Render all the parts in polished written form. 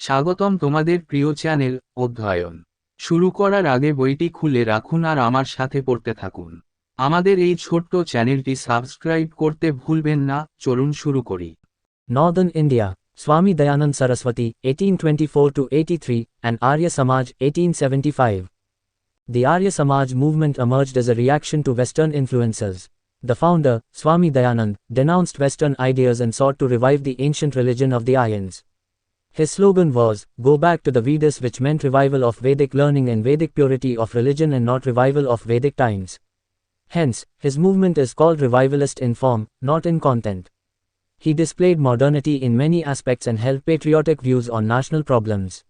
স্বাগতম তোমাদের প্রিয় চ্যানেল অধ্যয়ন শুরু করার আগে বইটি খুলে রাখুন আর আমার সাথে পড়তে থাকুন। আমাদের এই ছোট্ট চ্যানেলটি সাবস্ক্রাইব করতে ভুলবেন না। চলুন শুরু করি। Northern India, Swami Dayanand Saraswati, 1824–83, and Arya Samaj, 1875. The Arya Samaj movement emerged as a reaction to Western influences. The founder, Swami Dayanand, denounced Western ideas and sought to revive the ancient religion of the Aryans. His slogan was, "Go back to the Vedas", which meant revival of Vedic learning and Vedic purity of religion and not revival of Vedic times. Hence, his movement is called revivalist in form, not in content. He displayed modernity in many aspects and held patriotic views on national problems.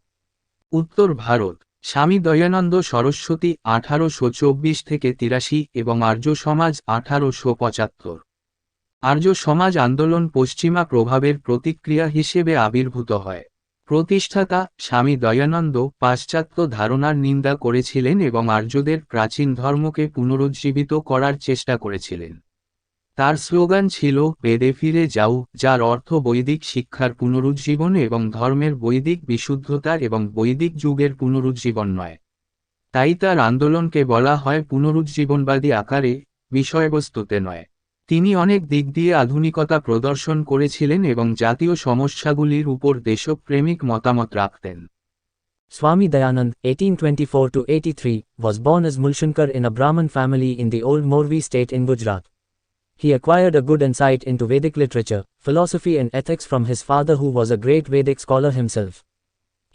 উত্তর ভারত, স্বামী দয়ানন্দ সরস্বতী 1824–83 এবং আর্য সমাজ 1875। আর্য সমাজ আন্দোলন পশ্চিমা প্রভাবের প্রতিক্রিয়া হিসেবে আবির্ভূত হয়। প্রতিষ্ঠাতা স্বামী দয়ানন্দ পাশ্চাত্য ধারণার নিন্দা করেছিলেন এবং আর্যদের প্রাচীন ধর্মকে পুনরুজ্জীবিত করার চেষ্টা করেছিলেন। তার স্লোগান ছিল, বেদে ফিরে যাও, যার অর্থ বৈদিক শিক্ষার পুনরুজ্জীবন এবং ধর্মের বৈদিক বিশুদ্ধতার এবং বৈদিক যুগের পুনরুজ্জীবন নয়। তাই তার আন্দোলনকে বলা হয় পুনরুজ্জীবনবাদী আকারে, বিষয়বস্তুতে নয়। তিনি অনেক দিক দিয়ে আধুনিকতা প্রদর্শন করেছিলেন এবং জাতীয় সমস্যাগুলির উপর দেশপ্রেমিক মতামত রাখতেন। Swami Dayanand, 1824–83, was born as Mulshankar in a Brahmin family in the old Morvi state in Gujarat. He acquired a good insight into Vedic literature, philosophy and ethics from his father, who was a great Vedic scholar himself.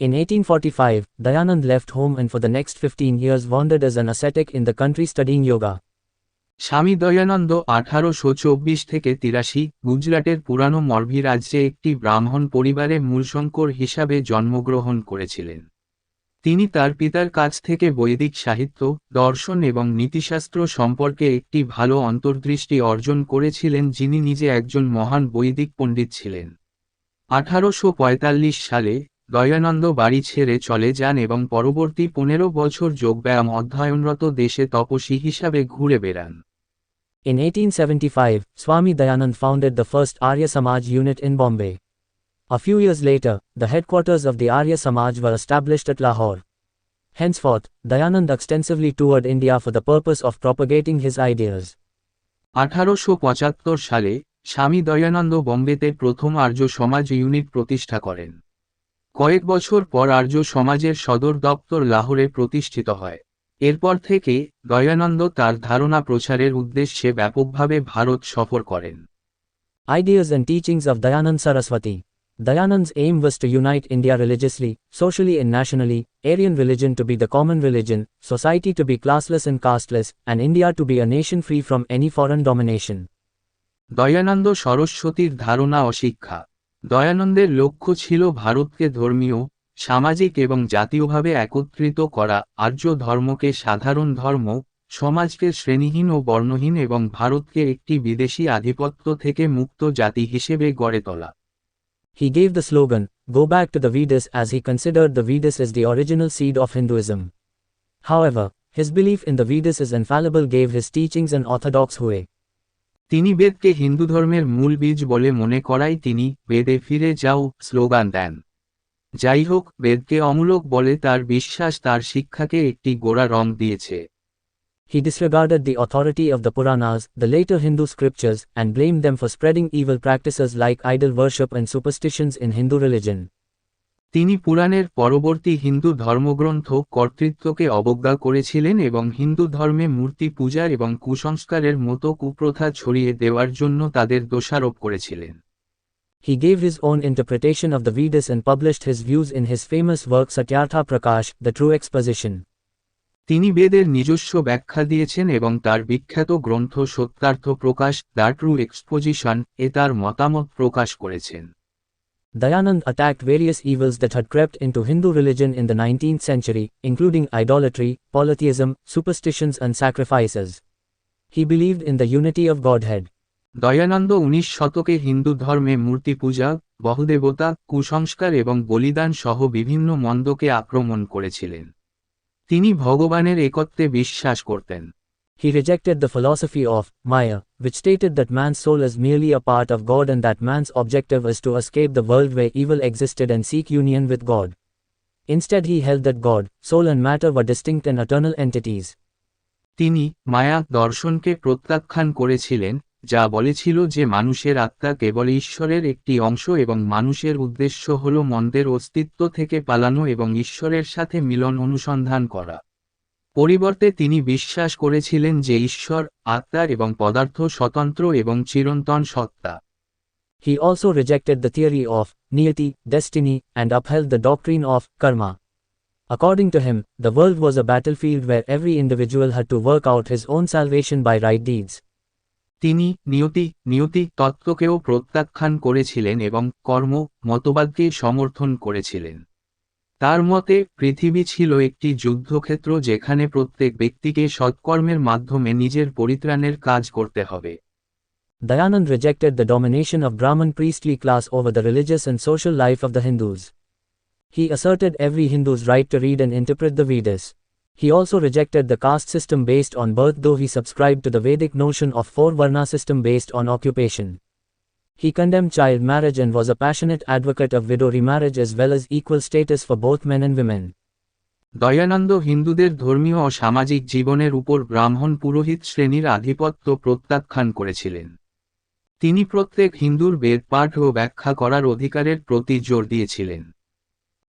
In 1845, Dayanand left home and for the next 15 years wandered as an ascetic in the country studying yoga. স্বামী দয়ানন্দ 1824–83 গুজরাটের পুরানো মরভি রাজ্যে একটি ব্রাহ্মণ পরিবারে মূলশঙ্কর হিসাবে জন্মগ্রহণ করেছিলেন। তিনি তার পিতার কাছ থেকে বৈদিক সাহিত্য, দর্শন এবং নীতিশাস্ত্র সম্পর্কে একটি ভালো অন্তর্দৃষ্টি অর্জন করেছিলেন, যিনি নিজে একজন মহান বৈদিক পণ্ডিত ছিলেন। 1845 সালে দয়ানন্দ বাড়ি ছেড়ে চলে যান এবং পরবর্তী 15 বছর যোগব্যায়াম অধ্যয়নরত দেশে তপস্বী হিসাবে ঘুরে বেড়ান। In 1875, Swami Dayanand founded the first Arya Samaj unit in Bombay. A few years later, the headquarters of the Arya Samaj were established at Lahore. Henceforth, Dayanand extensively toured India for the purpose of propagating his ideas. 1875 সালে স্বামী দয়ানন্দ বোম্বেতে প্রথম আর্য সমাজ unit প্রতিষ্ঠা করেন। কয়েক বছর পর আর্য সমাজের সদর দপ্তর লাহোরে প্রতিষ্ঠিত হয়। এরপর থেকে দয়ানন্দ তার ধারণা প্রচারের উদ্দেশ্যে ব্যাপকভাবে ভারত সফর করেন। Ideas and teachings of Dayanand Saraswati. Dayanand's aim was to unite India religiously, socially and nationally, Aryan religion to be the common religion, society to be classless and casteless, and India to be a nation free from any foreign domination. Dayananda সরস্বতীর ধারণা ও শিক্ষা। দয়ানন্দের লক্ষ্য ছিল ভারতকে ধর্মীয়, সামাজিক এবং জাতীয়ভাবে একত্রিত করা, আর্য ধর্মকে সাধারণ ধর্ম, সমাজকে শ্রেণীহীন ও বর্ণহীন এবং ভারতকে একটি বিদেশি আধিপত্য থেকে মুক্ত জাতি হিসেবে গড়ে তোলা। He gave the slogan, "Go back to the Vedas", as he considered the Vedas as the original seed of Hinduism. However, his belief in the Vedas as infallible gave his teachings an orthodox way. তিনি বেদকে হিন্দু ধর্মের মূল বীজ বলে মনে করায় তিনি বেদে ফিরে যাও স্লোগান দেন। যাই হোক, বেদকে অমূলক বলে তার বিশ্বাস তার শিক্ষাকে একটি গোড়া রং দিয়েছে। He disregarded the authority of the Puranas, the later Hindu scriptures, and blamed them for spreading evil practices like idol worship and superstitions in Hindu religion. তিনি পুরাণের পরবর্তী হিন্দু ধর্মগ্রন্থ কর্তৃত্বকে অবজ্ঞা করেছিলেন এবং হিন্দু ধর্মে মূর্তি পূজার এবং কুসংস্কারের মতো কুপ্রথা ছড়িয়ে দেওয়ার জন্য তাদের দোষারোপ করেছিলেন। He gave his own interpretation of the Vedas and published his views in his famous work Satyartha Prakash, The True Exposition. তিনি বেদের নিজস্ব ব্যাখ্যা দিয়েছেন এবং তার বিখ্যাত গ্রন্থ সত্যার্থ প্রকাশ, দ্য ট্রু এক্সপোজিশন এ তার মতামত প্রকাশ করেছেন। Dayanand attacked various evils that had crept into Hindu religion in the 19th century, including idolatry, polytheism, superstitions and sacrifices. He believed in the unity of Godhead. Dayananda 19 শতকে হিন্দু ধর্মে মূর্তি পূজা, বহুদেবতা, কুসংস্কার এবং বলিদান সহ বিভিন্ন মন্দকে আক্রমণ করেছিলেন। তিনি ভগবানের একত্বে বিশ্বাস করতেন। He rejected the philosophy of Maya, which stated that man's soul is merely a part of God and that man's objective is to escape the world where evil existed and seek union with God. Instead, he held that God, soul, and matter were distinct and eternal entities. তিনি মায়া দর্শনকে প্রত্যাখ্যান করেছিলেন, যা বলেছিল যে মানুষের আত্মা কেবল ঈশ্বরের একটি অংশ এবং মানুষের উদ্দেশ্য হল মন্দের অস্তিত্ব থেকে পালানো এবং ঈশ্বরের সাথে মিলন অনুসন্ধান করা। পরিবর্তে তিনি বিশ্বাস করেছিলেন যে ঈশ্বর, আত্মা এবং পদার্থ স্বতন্ত্র এবং চিরন্তন সত্তা। He also rejected the theory of niyati, destiny, and upheld the doctrine of karma. According to him, the world was a battlefield where every individual had to work out his own salvation by right deeds. তিনি নিয়তি তত্ত্বকেও প্রত্যাখ্যান করেছিলেন এবং কর্ম মতবাদকে সমর্থন করেছিলেন। তার মতে পৃথিবী ছিল একটি যুদ্ধক্ষেত্র যেখানে প্রত্যেক ব্যক্তিকে সৎকর্মের মাধ্যমে নিজের পরিত্রাণের কাজ করতে হবে। Dayanand rejected the domination of Brahman priestly class over the religious and social life of the Hindus. He asserted every Hindu's right to read and interpret the Vedas. He also rejected the caste system based on birth, though he subscribed to the Vedic notion of four-varna system based on occupation. He condemned child marriage and was a passionate advocate of widow remarriage as well as equal status for both men and women. Dayananda হিন্দুদের ধর্মীয় ও সামাজিক জীবনের উপর ব্রাহ্মণ পুরোহিত শ্রেণীর আধিপত্য প্রত্যাখ্যান করেছিলেন। তিনি প্রত্যেক হিন্দুর বেদ পাঠ ও ব্যাখ্যা করার অধিকারের প্রতি জোর দিয়েছিলেন।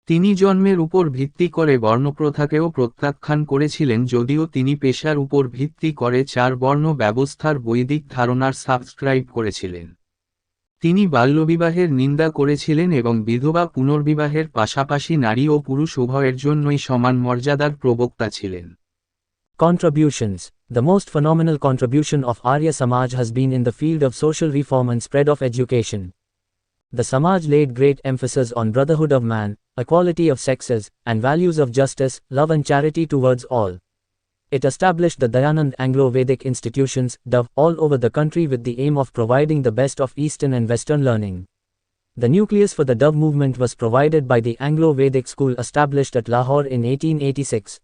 তিনি জন্মের উপর ভিত্তি করে বর্ণপ্রথাকেও প্রত্যাখ্যান করেছিলেন, যদিও তিনি পেশার উপর ভিত্তি করে চার বর্ণ ব্যবস্থার বৈদিক ধারণার সাবস্ক্রাইব করেছিলেন। তিনি বাল্যবিবাহের নিন্দা করেছিলেন এবং বিধবা পুনর্বিবাহের পাশাপাশি নারী ও পুরুষ উভয়ের জন্যই সমান মর্যাদার প্রবক্তা ছিলেন। Contributions. The most phenomenal contribution of Arya Samaj has been in the field of social reform and spread of education. The Samaj laid great emphasis on brotherhood of man, equality of sexes, and values of justice, love and charity towards all. It established the Dayanand Anglo-Vedic institutions, DAV, all over the country with the aim of providing the best of Eastern and Western learning. The nucleus for the DAV movement was provided by the Anglo-Vedic school established at Lahore in 1886.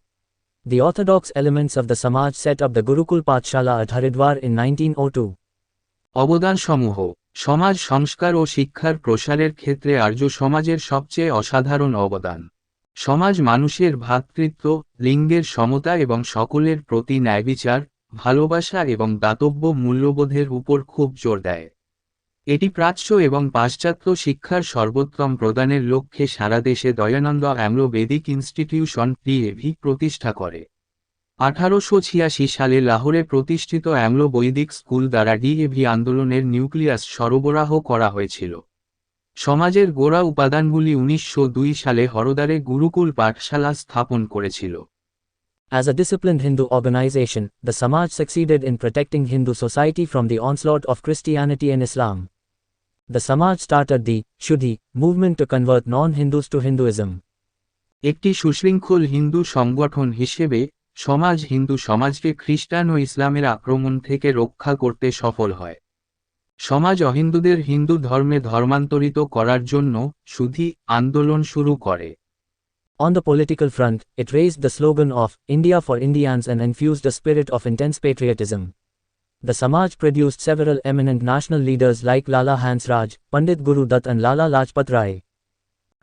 The orthodox elements of the Samaj set up the Gurukul Pathshala at Haridwar in 1902. অবদানসমূহ: সমাজ সংস্কার ও শিক্ষার প্রসারের ক্ষেত্রে আর্য সমাজের সবচেয়ে অসাধারণ অবদান। সমাজ মানুষের ভ্রাতৃত্ব, লিঙ্গের সমতা এবং সকলের প্রতি ন্যায়বিচার, ভালোবাসা এবং দাতব্য মূল্যবোধের উপর খুব জোর দেয়। এটি প্রাচ্য এবং পাশ্চাত্য শিক্ষার সর্বোত্তম প্রদানের লক্ষ্যে সারা দেশে দয়ানন্দ অ্যাংলো বেদিক ইনস্টিটিউশন ডিএভি প্রতিষ্ঠা করে। 1886 সালে লাহোরে প্রতিষ্ঠিত অ্যাংলো বৈদিক স্কুল দ্বারা ডিএভি আন্দোলনের নিউক্লিয়াস সরবরাহ করা হয়েছিল। সমাজের গোড়া উপাদানগুলি 1902 সালে হরদারে গুরুকুল পাঠশালা স্থাপন করেছিল। As a disciplined Hindu organization, the Samaj succeeded in protecting Hindu society from the onslaught of Christianity and Islam. The Samaj started the Shuddhi movement to convert non-Hindus to Hinduism. একটি সুশৃঙ্খল হিন্দু সংগঠন হিসেবে সমাজ হিন্দু সমাজকে খ্রিস্টান ও ইসলামের আক্রমণ থেকে রক্ষা করতে সফল হয়। সমাজ অহিন্দুদের হিন্দু ধর্মে ধর্মান্তরিত করার জন্য শুদ্ধি আন্দোলন শুরু করে। On the political front, it raised the slogan of India for Indians and infused a spirit of intense patriotism. The Samaj produced several eminent national leaders like Lala Hansraj, Pandit Guru Dutt and Lala Lajpat Rai.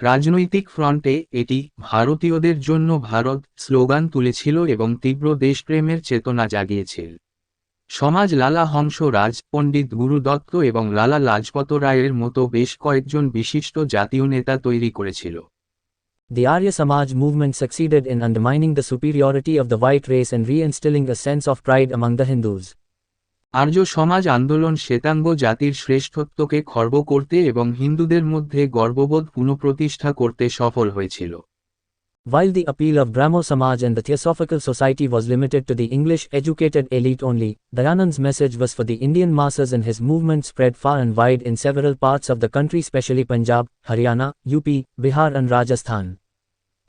রাজনৈতিক ফ্রন্টে এটি ভারতীয়দের জন্য Bharat slogan তুলেছিল এবং তীব্র দেশপ্রেমের চেতনা জাগিয়েছিল। সমাজ লালা হংসরাজ, পণ্ডিত গুরু দত্ত এবং লালা লাজপত রায়ের মতো বেশ কয়েকজন বিশিষ্ট জাতীয় নেতা তৈরি করেছিল। The Arya Samaj movement succeeded in undermining the superiority of the white race and reinstilling a sense of pride among the Hindus. আর্য সমাজ আন্দোলন শ্বেতাঙ্গ জাতির শ্রেষ্ঠত্বকে খর্ব করতে এবং হিন্দুদের মধ্যে গর্ববোধ পুনঃপ্রতিষ্ঠা করতে সফল হয়েছিল। While the appeal of Brahmo Samaj and the Theosophical Society was limited to the English-educated elite only, Dayanand's message was for the Indian masses and his movement spread far and wide in several parts of the country, especially Punjab, Haryana, UP, Bihar and Rajasthan.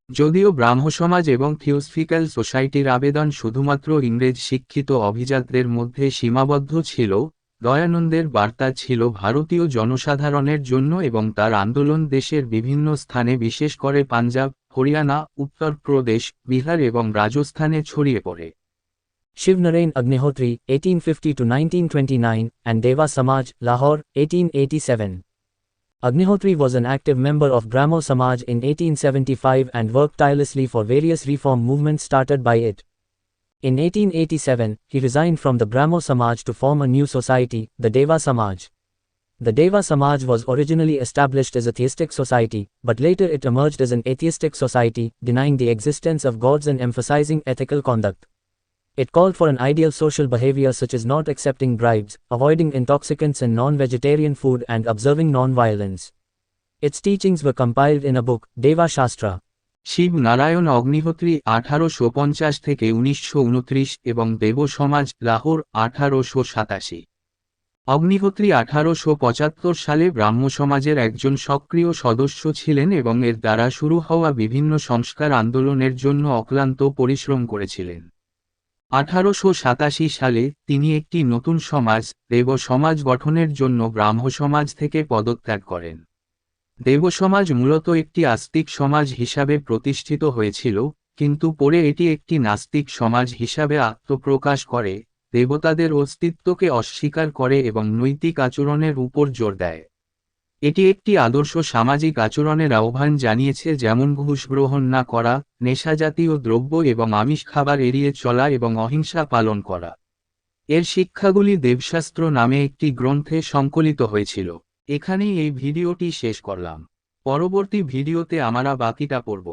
যদিও ব্রাহ্ম সমাজ এবং theosophical সোসাইটির আবেদন শুধুমাত্র ইংরেজ শিক্ষিত অভিজাতদের মধ্যে সীমাবদ্ধ ছিল, দয়ানন্দের বার্তা ছিল ভারতীয় জনসাধারণের জন্য এবং তার আন্দোলন দেশের বিভিন্ন স্থানে বিশেষ করে পাঞ্জাব, হরিয়ানা, উত্তরপ্রদেশ, বিহার এবং রাজস্থানে ছড়িয়ে পড়ে। Shiv Narain Agnihotri, 1850 to 1929, and Deva Samaj, Lahore, 1887. Agnihotri was an active member of Brahmo Samaj in 1875 and worked tirelessly for various reform movements started by it. In 1887, he resigned from the Brahmo Samaj to form a new society, the Deva Samaj. The Deva Samaj was originally established as a theistic society, but later it emerged as an atheistic society, denying the existence of gods and emphasizing ethical conduct. It called for an ideal social behavior such as not accepting bribes, avoiding intoxicants and non-vegetarian food and observing non-violence. Its teachings were compiled in a book, Deva Shastra. Shiva Narayan Agnihotri 1850 থেকে 1929 এবং দেব সমাজ লাহোর 1887। অগ্নিহোত্রী 1875 সালে ব্রাহ্ম সমাজের একজন সক্রিয় সদস্য ছিলেন এবং এর দ্বারা শুরু হওয়া বিভিন্ন সংস্কার আন্দোলনের জন্য অক্লান্ত পরিশ্রম করেছিলেন। 1887 সালে তিনি একটি নতুন সমাজ, দেব সমাজ গঠনের জন্য ব্রাহ্ম সমাজ থেকে পদত্যাগ করেন। দেব সমাজ মূলত একটি আস্তিক সমাজ হিসাবে প্রতিষ্ঠিত হয়েছিল, কিন্তু পরে এটি একটি নাস্তিক সমাজ হিসাবে আত্মপ্রকাশ করে, দেবতাদের অস্তিত্বকে অস্বীকার করে এবং নৈতিক আচরণের উপর জোর দেয়। এটি একটি আদর্শ সামাজিক আচরণের আহ্বান জানিয়েছে, যেমন ঘুষ গ্রহণ না করা, নেশাজাতীয় দ্রব্য এবং আমিষ খাবার এড়িয়ে চলা এবং অহিংসা পালন করা। এর শিক্ষাগুলি দেবশাস্ত্র নামে একটি গ্রন্থে সংকলিত হয়েছিল। এখানেই এই ভিডিওটি শেষ করলাম। পরবর্তী ভিডিওতে আমরা বাকিটা পড়ব।